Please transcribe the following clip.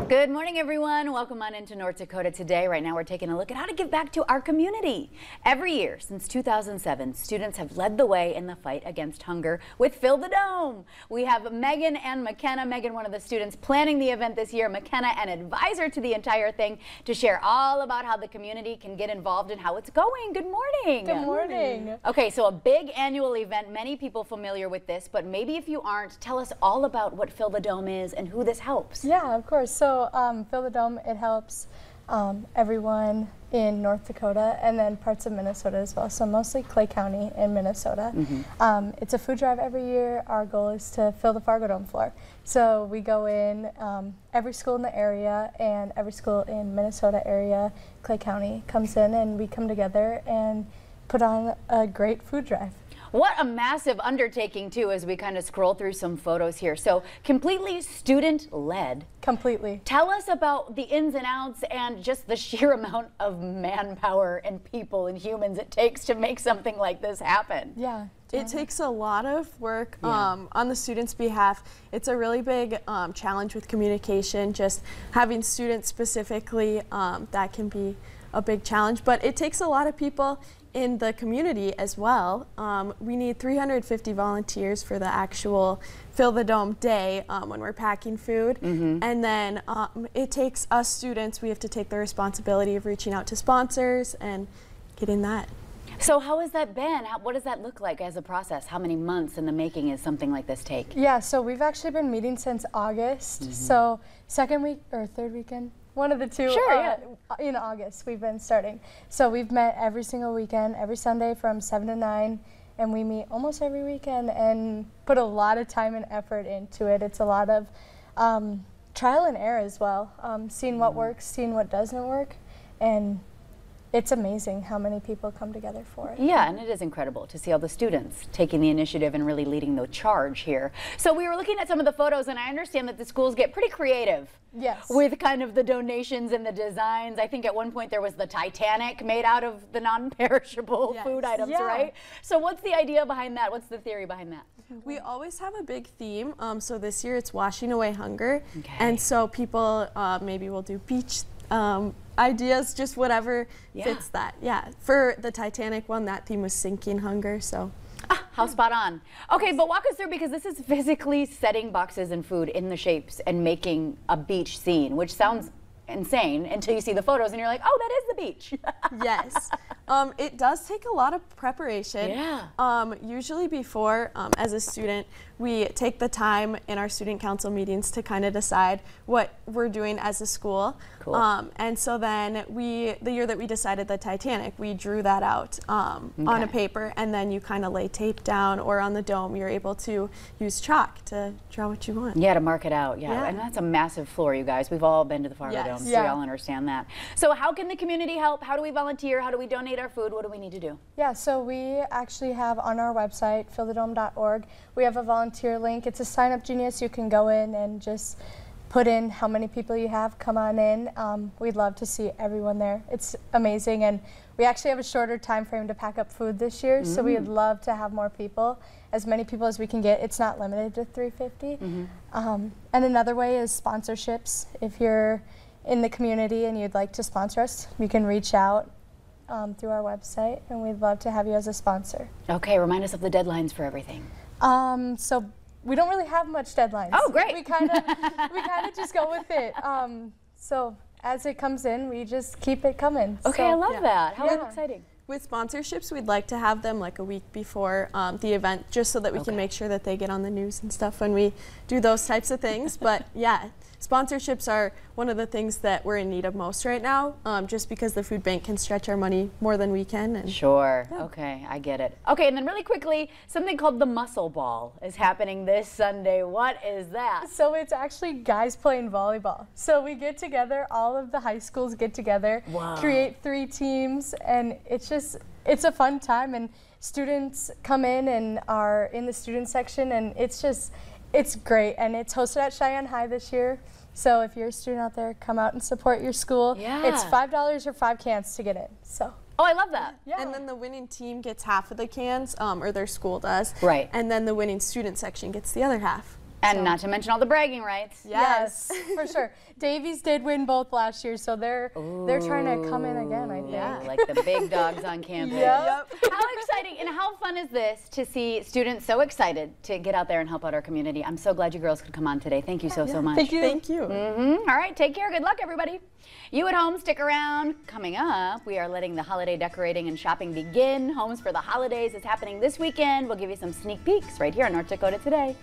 Good morning, everyone. Welcome on into North Dakota today. Right now we're taking a look at how to give back to our community. Every year since 2007, students have led the way in the fight against hunger with Fill the Dome. We have Megan and McKenna. Megan, one of the students planning the event this year. McKenna, an advisor to the entire thing, to share all about how the community can get involved and how it's going. Good morning. Good morning. Okay, so a big annual event. Many people familiar with this, but maybe if you aren't, tell us all about what Fill the Dome is and who this helps. Yeah, of course. So Fill the Dome, it helps everyone in North Dakota and then parts of Minnesota as well. So mostly Clay County in Minnesota. It's a food drive every year. Our goal is to fill the Fargo Dome floor. So we go in every school in the area, and every school in Minnesota area, Clay County, comes in, and we come together and put on a great food drive. What a massive undertaking, too, as we kind of scroll through some photos here. So completely student-led. Completely. Tell us about the ins and outs and just the sheer amount of manpower and people and humans it takes to make something like this happen. Yeah. It takes a lot of work on the students' behalf. It's a really big challenge with communication. Just having students specifically, that can be a big challenge, but it takes a lot of people in the community as well. We need 350 volunteers for the actual Fill the Dome day when we're packing food. And then it takes us students, we have to take the responsibility of reaching out to sponsors and getting that. So how has that been? What does that look like as a process? How many months in the making is something like this take? Yeah, so we've actually been meeting since August. So second week or third weekend? One of the two. Sure, in August we've been starting. So we've met every single weekend, every Sunday from 7 to 9, and we meet almost every weekend and put a lot of time and effort into it. It's a lot of trial and error as well, seeing what works, seeing what doesn't work, and it's amazing how many people come together for it. Yeah, and it is incredible to see all the students taking the initiative and really leading the charge here. So we were looking at some of the photos, and I understand that the schools get pretty creative. Yes. With kind of the donations and the designs. I think at one point there was the Titanic made out of the non-perishable food items, right? So what's the idea behind that? What's the theory behind that? We always have a big theme. So this year it's washing away hunger. And so people maybe will do beach ideas, just whatever fits that. Yeah, for the Titanic one, that theme was sinking hunger, so. How spot on. Okay, but walk us through, because this is physically setting boxes and food in the shapes and making a beach scene, which sounds insane until you see the photos and you're like, oh, that is the beach. Yes. It does take a lot of preparation. Yeah. Usually before, as a student, we take the time in our student council meetings to kind of decide what we're doing as a school. Cool. And so then the year that we decided the Titanic, we drew that out on a paper, and then you kind of lay tape down, or on the dome, you're able to use chalk to draw what you want. Yeah, to mark it out. Yeah. And that's a massive floor, you guys. We've all been to the Fargo Dome, so we all understand that. So how can the community help? How do we volunteer? How do we donate our food? What do we need to do? Yeah, so we actually have on our website, fillthedome.org, we have a volunteer link. It's a sign-up genius. You can go in and just put in how many people you have. Come on in. We'd love to see everyone there. It's amazing, and we actually have a shorter time frame to pack up food this year, so we would love to have more people, as many people as we can get. It's not limited to 350. And another way is sponsorships. If you're in the community and you'd like to sponsor us, you can reach out through our website, and we'd love to have you as a sponsor. Okay, remind us of the deadlines for everything. So we don't really have much deadlines. Oh, great. We kind of just go with it. So as it comes in, we just keep it coming. Okay, so, I love that. How exciting. With sponsorships, we'd like to have them like a week before the event, just so that we can make sure that they get on the news and stuff when we do those types of things. But yeah, sponsorships are one of the things that we're in need of most right now, just because the food bank can stretch our money more than we can. And sure. Okay, I get it. Okay, and then really quickly, something called the Muscle Ball is happening this Sunday. What is that? So it's actually guys playing volleyball. So we get together, all of the high schools get together, create 3 teams, and it's a fun time, and students come in and are in the student section, and it's great, and it's hosted at Cheyenne High this year. So if you're a student out there, come out and support your school. It's $5 or 5 cans to get in. So. Oh, I love that. Yeah. And then the winning team gets half of the cans, or their school does. Right. And then the winning student section gets the other half. And So- not to mention all the bragging rights. Yes. For sure. Davies did win both last year, so they're trying to come in again, I think. Yeah. Like the big dogs on campus. Yep. How exciting and how fun is this to see students so excited to get out there and help out our community. I'm so glad you girls could come on today. Thank you so much. Thank you. Thank you. All right, take care. Good luck, everybody. You at home, stick around. Coming up, we are letting the holiday decorating and shopping begin. Homes for the Holidays is happening this weekend. We'll give you some sneak peeks right here on North Dakota Today.